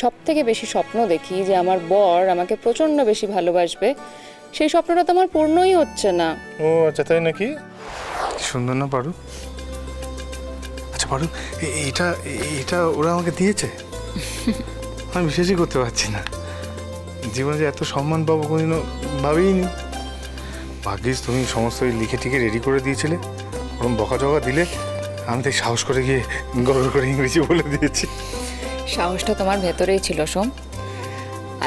সবথেকে বেশি স্বপ্ন দেখি যে আমার বর আমাকে প্রচন্ড বেশি ভালোবাসবে, সেই স্বপ্নটা তো আমার পূর্ণই হচ্ছে না। ও আচ্ছা, তাই নাকি? সুন্দর না পারু? আচ্ছা পারু, এটা এটা ওরা আমাকে দিয়েছে? আমি বিশ্বাসই করতে পারছি না। জীবনে যে এত সম্মান পাবো কোনোদিনও ভাবিনি। ভাগ্যিস তুমি সমস্ত লিখে টিকে রেডি করে দিয়েছিলে, ওরকম বকাঝকা দিলে আমি তাই সাহস করে গিয়ে গড় করে ইংরেজি বলে দিয়েছি। সাহসটা তোমার ভেতরেই ছিল সোম।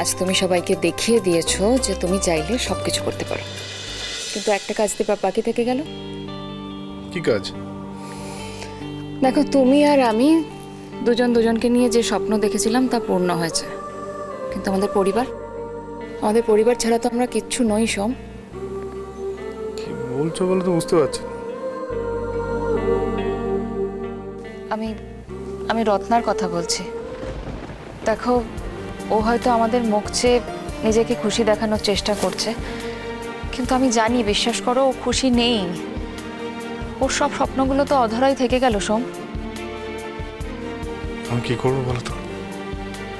আজ তুমি সবাইকে দেখিয়ে দিয়েছো যে তুমি চাইলে সবকিছু করতে পারো, কিন্তু একটা কাজ দিতে বাকি থেকে গেল। কি কাজ? দেখো, তুমি আর আমি দুজন দুজনকে নিয়ে যে স্বপ্ন দেখেছিলাম তা পূর্ণ হয়েছে, কিন্তু আমাদের পরিবার ছাড়া তো আমরা কিচ্ছু নই সোম। কি বলছো বলে তো বুঝতে পারছি না। আমি রত্নার কথা বলছি। দেখো, ও হয়তো আমাদের মুখ চেয়ে নিজেকে খুশি দেখানোর চেষ্টা করছে, কিন্তু আমি জানি, বিশ্বাস করো, ও খুশি নেই। ওর সব স্বপ্নগুলো তো অধরাই থেকে গেল সোম। আমি কি করবো বলো তো?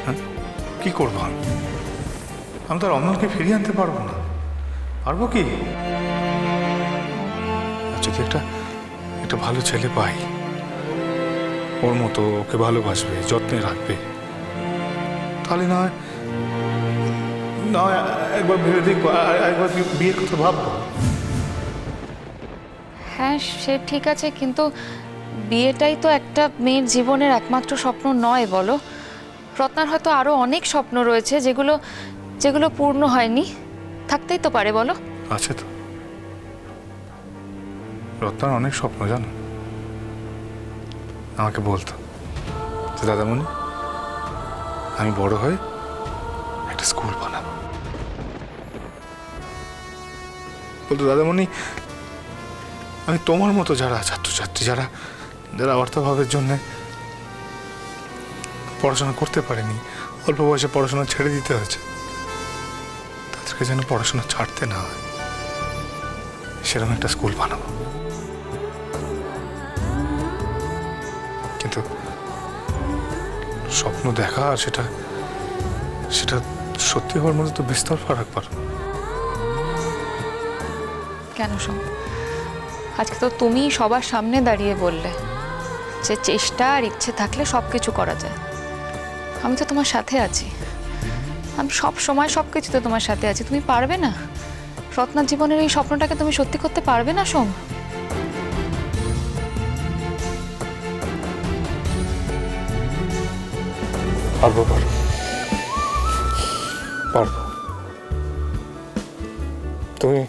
হ্যাঁ, কি করবো আমি? আমি তো আর অমলকে ফিরিয়ে আনতে পারবো না। পারবো কি? আর যদি একটা ভালো ছেলে পাই, ওর মতো ওকে ভালোবাসবে, যত্নে রাখবে, তাহলে না একবার ভেবে দেখবো, একবার বিয়ের কথা ভাববো। হ্যাঁ, সে ঠিক আছে, কিন্তু বিয়েটাই তো একটা মেয়ের জীবনের একমাত্র স্বপ্ন নয় বলো। রত্নার হয়তো আরো অনেক স্বপ্ন রয়েছে যেগুলো পূর্ণ হয়নি, থাকতেই তো পারে, বলো। আছে তো, রত্নার অনেক স্বপ্ন, জানো। আমাকে বলতো যে দাদামণি, আমি বড় হয়ে একটা স্কুল বানাবো। বলতো দাদামণি, আমি তোমার মতো যারা ছাত্রছাত্রী, যারা অর্থাভাবের জন্য পড়াশোনা করতে পারেনি, অল্প বয়সে পড়াশোনা ছেড়ে দিতে হয়েছে, তাদেরকে যেন পড়াশোনা ছাড়তে না হয়, সেরকম একটা স্কুল বানাবো। কিন্তু স্বপ্ন দেখা আর সেটা সত্যি হওয়ার মধ্যে তো বিস্তর ফারাক পারো। কেন সোম? আজকে তো তুমি সবার সামনে দাঁড়িয়ে বললে যে চেষ্টা আর ইচ্ছে থাকলে সবকিছু করা যায়। আমি তো তোমার সাথে আছি, আমি সব সময় সবকিছুতে তোমার সাথে আছি। তুমি পারবে না? রত্নার জীবনের এই স্বপ্নটাকে তুমি সত্যি করতে পারবে না সোম? পারবো পারবো। তুমি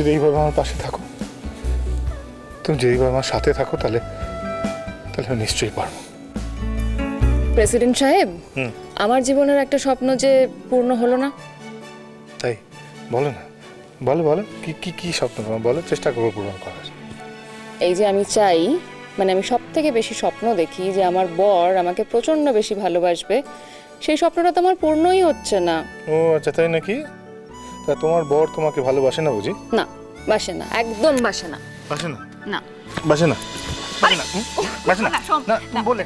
যদি এইভাবে আমার পাশে থাকো, তুমি যদি এইভাবে আমার সাথে থাকো, তাহলে আমি নিশ্চয়ই পারবো। প্রেসিডেন্ট সাহেব, আমার জীবনের একটা স্বপ্ন যে পূর্ণ হলো না। তাই বলো না, বলো কি স্বপ্ন তোমার, বলো, চেষ্টা করবো পূরণ করার। এই যে আমি চাই, মানে আমি সব থেকে বেশি স্বপ্ন দেখি যে আমার বর আমাকে প্রচন্ড বেশি ভালোবাসবে, সেই স্বপ্নটা তো আমার পূর্ণই হচ্ছে না। ও আচ্ছা, তাই নাকি? তা তোমার বর তোমাকে ভালোবাসে না বুঝি? না, বাসে না, একদম বাসে না। বাসে না? না, বাসে না? বাসে না? বাসে না? না, শোন, না, না। বলে